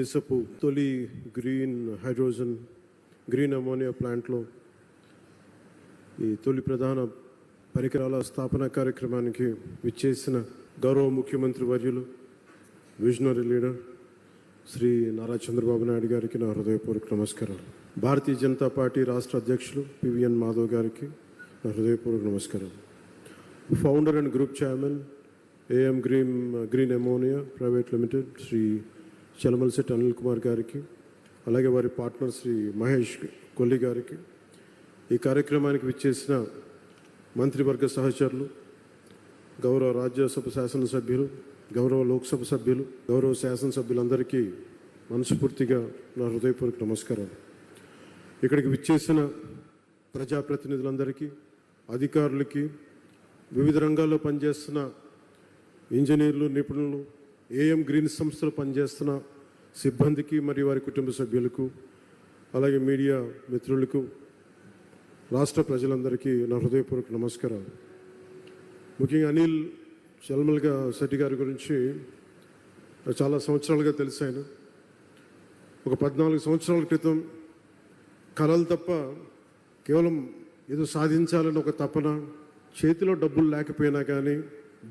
దేశపు తొలి green hydrogen green ammonia ప్లాంట్లో ఈ తొలి ప్రధాన పరికరాల స్థాపన కార్యక్రమానికి విచ్చేసిన గౌరవ ముఖ్యమంత్రి వర్యులు విజనరీ లీడర్ శ్రీ నారా చంద్రబాబు నాయుడు గారికి నా హృదయపూర్వక నమస్కారాలు. భారతీయ జనతా పార్టీ రాష్ట్ర అధ్యక్షులు పివిఎన్ మాధవ్ గారికి నా హృదయపూర్వక నమస్కారాలు. Founder and group chairman AM Green Ammonia private limited Shri Chalamalasetti Anil Kumar గారికి, అలాగే వారి పార్ట్నర్ శ్రీ మహేష్ కొల్లి గారికి, ఈ కార్యక్రమానికి విచ్చేసిన మంత్రివర్గ సహచరులు, గౌరవ రాజ్యసభ శాసనసభ్యులు, గౌరవ లోక్సభ సభ్యులు, గౌరవ శాసనసభ్యులందరికీ మనస్ఫూర్తిగా నా హృదయపూర్వక నమస్కారాలు. ఇక్కడికి విచ్చేసిన ప్రజాప్రతినిధులందరికీ, అధికారులకి, వివిధ రంగాల్లో పనిచేస్తున్న ఇంజనీర్లు, నిపుణులు, ఏఎం గ్రీన్ సంస్థలో పనిచేస్తున్న సిబ్బందికి మరియు వారి కుటుంబ సభ్యులకు, అలాగే మీడియా మిత్రులకు, రాష్ట్ర ప్రజలందరికీ నా హృదయపూర్వక నమస్కారాలు. ముఖ్యంగా అనిల్ చలమలశెట్టి గారి గురించి చాలా సంవత్సరాలుగా తెలుసు. ఆయన ఒక 14 సంవత్సరాల క్రితం కలలు తప్ప కేవలం ఏదో సాధించాలని ఒక తపన, చేతిలో డబ్బులు లేకపోయినా కానీ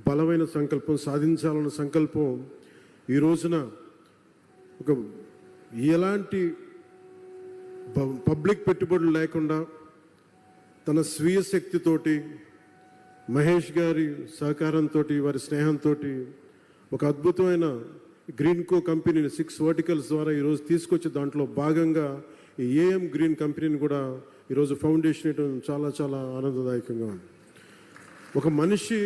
బలమైన సంకల్పం, సాధించాలన్న సంకల్పం ఈ రోజున ఒక ఎలాంటి పబ్లిక్ పెట్టుబడులు లేకుండా తన స్వీయ శక్తితోటి, మహేష్ గారి సహకారంతో, వారి స్నేహంతో ఒక అద్భుతమైన గ్రీన్కో కంపెనీని 6 వర్టికల్స్ ద్వారా ఈరోజు తీసుకొచ్చి దాంట్లో భాగంగా ఈ ఏఎం గ్రీన్ కంపెనీని కూడా ఈరోజు ఫౌండేషన్ వేయడం చాలా చాలా ఆనందదాయకంగా ఉంది. ఒక మనిషి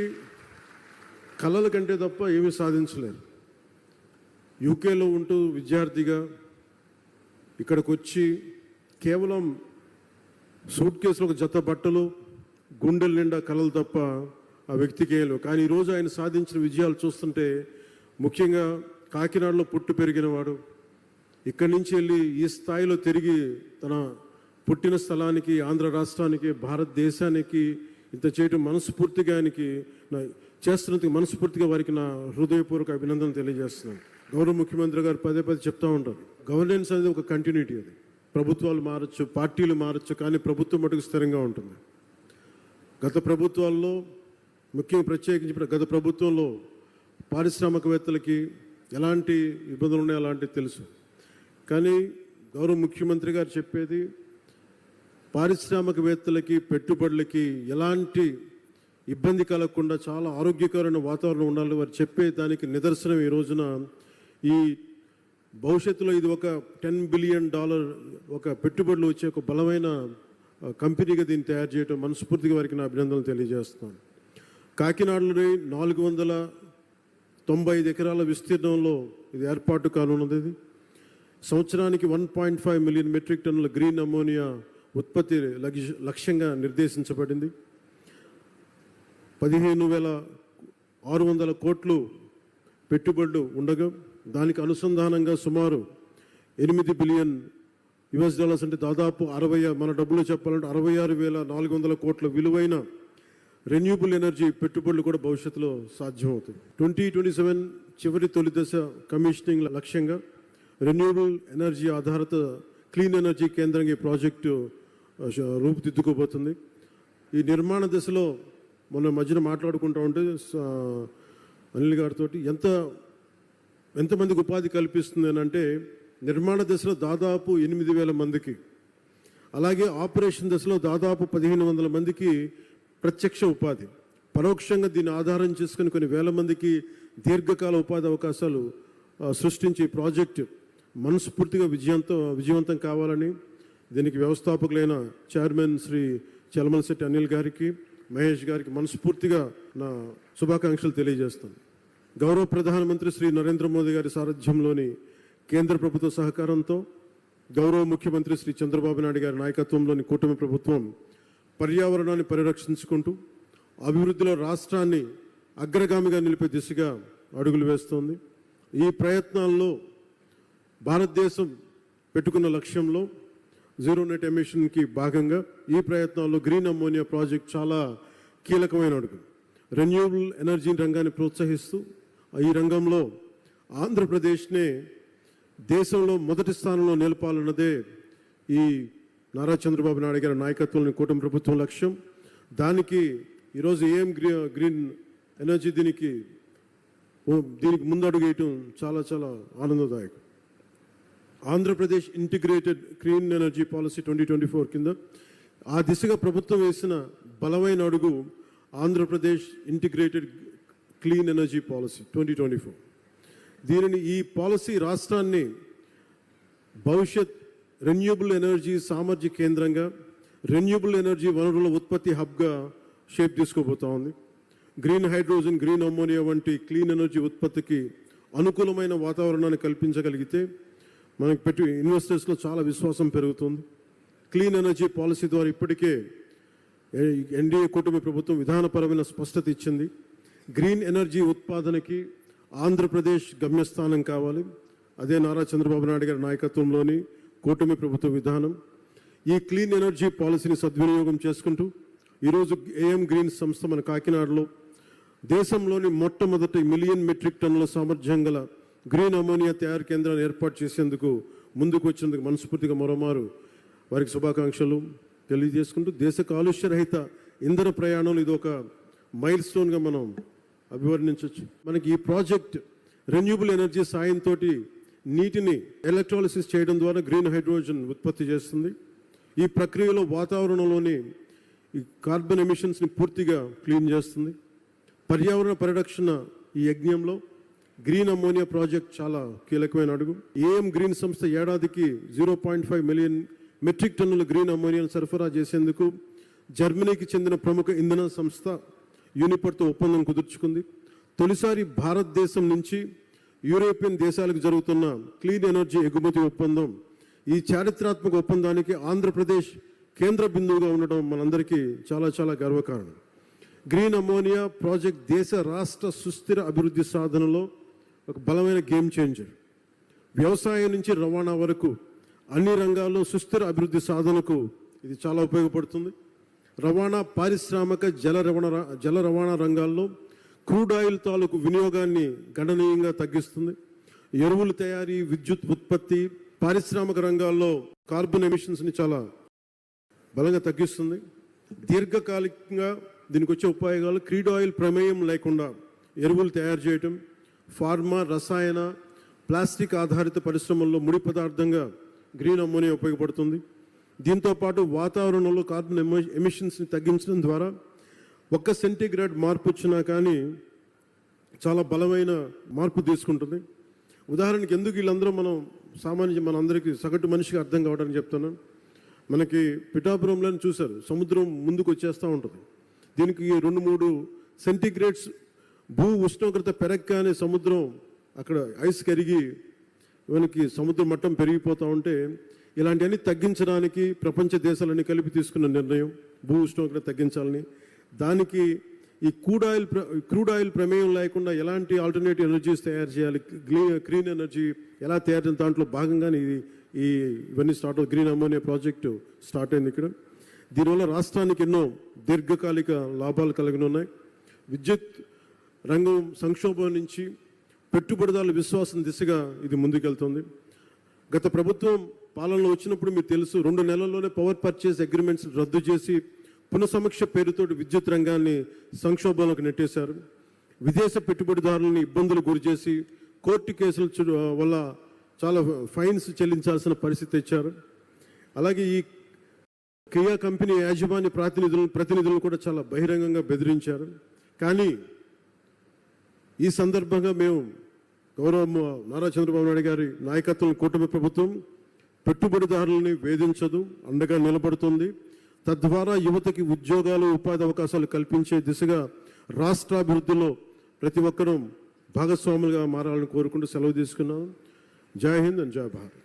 కళల కంటే తప్ప ఏమీ సాధించలేరు. యూకేలో ఉంటూ విద్యార్థిగా ఇక్కడికి వచ్చి కేవలం సూట్ కేసులో ఒక జత బట్టలు, గుండెల నిండా కళలు తప్ప ఆ వ్యక్తికి ఏం లేవు. కానీ ఈరోజు ఆయన సాధించిన విజయాలు చూస్తుంటే, ముఖ్యంగా కాకినాడలో పుట్టి పెరిగినవాడు, ఇక్కడి నుంచి వెళ్ళి ఈ స్థాయిలో తిరిగి తన పుట్టిన స్థలానికి, ఆంధ్ర రాష్ట్రానికి, భారతదేశానికి ఇంత చేయడం మనస్ఫూర్తిగా ఆయనకి చేస్తున్నందుకు మనస్ఫూర్తిగా వారికి నా హృదయపూర్వక అభినందనలు తెలియజేస్తున్నాను. గౌరవ ముఖ్యమంత్రి గారు పదే చెప్తూ ఉంటారు, గవర్నెన్స్ అనేది ఒక కంటిన్యూటీ. అది ప్రభుత్వాలు మారచ్చు, పార్టీలు మారచ్చు, కానీ ప్రభుత్వం మటుకు స్థిరంగా ఉంటుంది. గత ప్రభుత్వాల్లో, ముఖ్యంగా ప్రత్యేకించి గత ప్రభుత్వంలో పారిశ్రామికవేత్తలకి ఎలాంటి ఇబ్బందులు ఉన్నాయో అలాంటివి తెలుసు. కానీ గౌరవ ముఖ్యమంత్రి గారు చెప్పేది, పారిశ్రామికవేత్తలకి, పెట్టుబడులకి ఎలాంటి ఇబ్బంది కలగకుండా చాలా ఆరోగ్యకరమైన వాతావరణం ఉండాలి వారు చెప్పే దానికి నిదర్శనం ఈ రోజున ఈ భవిష్యత్తులో ఇది ఒక $10 బిలియన్ ఒక పెట్టుబడులు వచ్చే ఒక బలమైన కంపెనీగా దీన్ని తయారు చేయడం మనస్ఫూర్తిగా వారికి నా అభినందనలు తెలియజేస్తున్నాను. కాకినాడలోని 495 ఎకరాల విస్తీర్ణంలో ఇది ఏర్పాటు కానున్నది. ఇది సంవత్సరానికి 1.5 మిలియన్ మెట్రిక్ టన్నుల గ్రీన్ అమోనియా ఉత్పత్తి లక్ష్యంగా నిర్దేశించబడింది. 15,600 కోట్లు పెట్టుబడులు ఉండగా దానికి అనుసంధానంగా సుమారు $8 బిలియన్ అంటే దాదాపు 60, మన డబ్బులు చెప్పాలంటే 66,400 కోట్ల విలువైన రెన్యూబుల్ ఎనర్జీ పెట్టుబడులు కూడా భవిష్యత్తులో సాధ్యమవుతుంది. 2027 చివరి తొలి దశ కమిషనింగ్ లక్ష్యంగా రెన్యూబుల్ ఎనర్జీ ఆధారిత క్లీన్ ఎనర్జీ కేంద్రంగా ఈ ప్రాజెక్టు రూపుదిద్దుకోబోతుంది. ఈ నిర్మాణ దశలో మొన్న మధ్యన మాట్లాడుకుంటూ ఉంటే అనిల్ గారితో ఎంతమందికి ఉపాధి కల్పిస్తుంది అని అంటే, నిర్మాణ దశలో దాదాపు 8,000 మందికి, అలాగే ఆపరేషన్ దశలో దాదాపు 1,500 మందికి ప్రత్యక్ష ఉపాధి, పరోక్షంగా దీన్ని ఆధారం చేసుకుని కొన్ని వేల మందికి దీర్ఘకాల ఉపాధి అవకాశాలు సృష్టించే ప్రాజెక్టు మనస్ఫూర్తిగా విజయవంతం కావాలని దీనికి వ్యవస్థాపకులైన చైర్మన్ శ్రీ చలమలశెట్టి అనిల్ గారికి, మహేష్ గారికి మనస్ఫూర్తిగా నా శుభాకాంక్షలు తెలియజేస్తాను. గౌరవ ప్రధానమంత్రి శ్రీ నరేంద్ర మోదీ గారి సారథ్యంలోని కేంద్ర ప్రభుత్వ సహకారంతో, గౌరవ ముఖ్యమంత్రి శ్రీ చంద్రబాబు నాయుడు గారి నాయకత్వంలోని కూటమి ప్రభుత్వం పర్యావరణాన్ని పరిరక్షించుకుంటూ అభివృద్ధిలో రాష్ట్రాన్ని అగ్రగామిగా నిలిపే దిశగా అడుగులు వేస్తోంది. ఈ ప్రయత్నాల్లో భారతదేశం పెట్టుకున్న లక్ష్యంలో జీరో నెట్ ఎమిషన్కి భాగంగా ఈ ప్రయత్నాల్లో గ్రీన్ అమోనియా ప్రాజెక్ట్ చాలా కీలకమైన అడుగు. రెన్యూబుల్ ఎనర్జీ రంగాన్ని ప్రోత్సహిస్తూ ఈ రంగంలో ఆంధ్రప్రదేశ్నే దేశంలో మొదటి స్థానంలో నిలపాలన్నదే ఈ నారా చంద్రబాబు నాయుడు గారి నాయకత్వంలోని కూటమి ప్రభుత్వం లక్ష్యం. దానికి ఈరోజు ఏఎం గ్రీన్ ఎనర్జీ దీనికి ముందడుగు వేయటం చాలా చాలా ఆనందదాయకం. Andhra Pradesh integrated clean energy policy 2024 కింద ఆ దిశగా ప్రభుత్వం వేసిన బలమైన అడుగు Andhra Pradesh integrated clean energy policy 2024. దీనిని ఈ పాలసీ రాష్ట్రాన్ని భవిష్యత్ రెన్యూబుల్ ఎనర్జీ సామర్థ్య కేంద్రంగా, రెన్యూబుల్ ఎనర్జీ వనరుల ఉత్పత్తి హబ్గా షేప్ తీసుకోబోతా ఉంది. గ్రీన్ హైడ్రోజన్, గ్రీన్ అమ్మోనియా వంటి క్లీన్ ఎనర్జీ ఉత్పత్తికి అనుకూలమైన వాతావరణాన్ని కల్పించగలిగితే మనకి పెట్టి ఇన్వెస్టర్స్లో చాలా విశ్వాసం పెరుగుతుంది. క్లీన్ ఎనర్జీ పాలసీ ద్వారా ఇప్పటికే ఎన్డీఏ కూటమి ప్రభుత్వం విధానపరమైన స్పష్టత ఇచ్చింది. గ్రీన్ ఎనర్జీ ఉత్పాదనకి ఆంధ్రప్రదేశ్ గమ్యస్థానం కావాలి. అదే నారా చంద్రబాబు నాయుడు గారి నాయకత్వంలోని కూటమి ప్రభుత్వ విధానం. ఈ క్లీన్ ఎనర్జీ పాలసీని సద్వినియోగం చేసుకుంటూ ఈరోజు ఏఎం గ్రీన్ సంస్థ మన కాకినాడలో దేశంలోని మొట్టమొదటి 1 మిలియన్ మెట్రిక్ టన్నుల సామర్థ్యం గల గ్రీన్ అమోనియా తయారు కేంద్రాన్ని ఏర్పాటు చేసేందుకు ముందుకు వచ్చినందుకు మనస్ఫూర్తిగా మరోమారు వారికి శుభాకాంక్షలు తెలియజేసుకుంటూ, దేశ కాలుష్య రహిత ఇంధన ప్రయాణంలో ఇది ఒక మైల్ స్టోన్గా మనం అభివర్ణించవచ్చు. మనకి ఈ ప్రాజెక్ట్ రెన్యూబుల్ ఎనర్జీ సాయంతో నీటిని ఎలక్ట్రాలిసిస్ చేయడం ద్వారా గ్రీన్ హైడ్రోజన్ ఉత్పత్తి చేస్తుంది. ఈ ప్రక్రియలో వాతావరణంలోని ఈ కార్బన్ ఎమిషన్స్ని పూర్తిగా క్లీన్ చేస్తుంది. పర్యావరణ పరిరక్షణ ఈ యజ్ఞంలో గ్రీన్ అమ్మోనియా ప్రాజెక్ట్ చాలా కీలకమైన అడుగు. ఏఎం గ్రీన్ సంస్థ ఏడాదికి 0.5 మిలియన్ మెట్రిక్ టన్నుల గ్రీన్ అమ్మోనియాను సరఫరా చేసేందుకు జర్మనీకి చెందిన ప్రముఖ ఇంధన సంస్థ యూనిపర్తో ఒప్పందం కుదుర్చుకుంది. తొలిసారి భారతదేశం నుంచి యూరోపియన్ దేశాలకు జరుగుతున్న క్లీన్ ఎనర్జీ ఎగుమతి ఒప్పందం. ఈ చారిత్రాత్మక ఒప్పందానికి ఆంధ్రప్రదేశ్ కేంద్ర బిందువుగా ఉండడం మనందరికీ చాలా చాలా గర్వకారణం. గ్రీన్ అమ్మోనియా ప్రాజెక్ట్ దేశ రాష్ట్ర సుస్థిర అభివృద్ధి సాధనలో ఒక బలమైన గేమ్ చేంజర్. వ్యవసాయం నుంచి రవాణా వరకు అన్ని రంగాల్లో సుస్థిర అభివృద్ధి సాధనకు ఇది చాలా ఉపయోగపడుతుంది. రవాణా, పారిశ్రామిక, జల రవాణా రంగాల్లో క్రూడ్ ఆయిల్ తాలూకు వినియోగాన్ని గణనీయంగా తగ్గిస్తుంది. ఎరువుల తయారీ, విద్యుత్ ఉత్పత్తి, పారిశ్రామిక రంగాల్లో కార్బన్ ఎమిషన్స్ని చాలా బలంగా తగ్గిస్తుంది. దీర్ఘకాలికంగా దీనికి వచ్చే ఉపయోగాలు క్రూడ్ ఆయిల్ ప్రమేయం లేకుండా ఎరువులు తయారు చేయటం, ఫార్మా, రసాయన, ప్లాస్టిక్ ఆధారిత పరిశ్రమల్లో ముడి పదార్థంగా గ్రీన్ అమ్మోనియా ఉపయోగపడుతుంది. దీంతోపాటు వాతావరణంలో కార్బన్ ఎమిషన్స్ని తగ్గించడం ద్వారా 1 సెంటీగ్రేడ్ మార్పు వచ్చినా కానీ చాలా బలమైన మార్పు తీసుకుంటుంది. ఉదాహరణకి ఎందుకు వీళ్ళందరూ మన అందరికీ సగటు మనిషికి అర్థం కావడానికి చెప్తున్నాను. మనకి పిఠాపురంలో చూశారు, సముద్రం ముందుకు వచ్చేస్తూ ఉంటుంది. దీనికి 2-3 సెంటీగ్రేడ్స్ భూ ఉష్ణోగ్రత పెరగగానే సముద్రం అక్కడ ఐస్ కరిగి మనకి సముద్ర మట్టం పెరిగిపోతూ ఉంటే ఇలాంటివన్నీ తగ్గించడానికి ప్రపంచ దేశాలన్నీ కలిపి తీసుకున్న నిర్ణయం భూ ఉష్ణోగ్రత తగ్గించాలని. దానికి ఈ క్రూడ్ ఆయిల్ ప్రమేయం లేకుండా ఎలాంటి ఆల్టర్నేటివ్ ఎనర్జీస్ తయారు చేయాలి, క్లీన్ ఎనర్జీ ఎలా తయారు చేయాలి, దాంట్లో భాగంగానే ఇవన్నీ స్టార్ట్ అవుతుంది. గ్రీన్ అమ్మోనియా ప్రాజెక్టు స్టార్ట్ అయింది ఇక్కడ. దీనివల్ల రాష్ట్రానికి ఎన్నో దీర్ఘకాలిక లాభాలు కలిగి ఉన్నాయి. విద్యుత్ రంగం సంక్షోభం నుంచి పెట్టుబడిదారుల విశ్వాసం దిశగా ఇది ముందుకెళ్తుంది. గత ప్రభుత్వం పాలనలో వచ్చినప్పుడు మీకు తెలుసు, 2 నెలల్లోనే పవర్ పర్చేస్ అగ్రిమెంట్స్ రద్దు చేసి పునఃసమీక్ష పేరుతో విద్యుత్ రంగాన్ని సంక్షోభంలోకి నెట్టేశారు. విదేశ పెట్టుబడిదారులని ఇబ్బందులు గురిచేసి కోర్టు కేసుల వల్ల చాలా ఫైన్స్ చెల్లించాల్సిన పరిస్థితి తెచ్చారు. అలాగే ఈ కియా కంపెనీ యాజమాన్య ప్రతినిధులను కూడా చాలా బహిరంగంగా బెదిరించారు. కానీ ఈ సందర్భంగా మేము గౌరవ నారా చంద్రబాబు నాయుడు గారి నాయకత్వంలో కూటమి ప్రభుత్వం పెట్టుబడిదారులని వేధించదు, అండగా నిలబడుతుంది. తద్వారా యువతకి ఉద్యోగాలు, ఉపాధి అవకాశాలు కల్పించే దిశగా రాష్ట్రాభివృద్ధిలో ప్రతి ఒక్కరూ భాగస్వాములుగా మారాలని కోరుకుంటూ సెలవు తీసుకున్నాం. జై హింద్ అండ్ జై భారత్.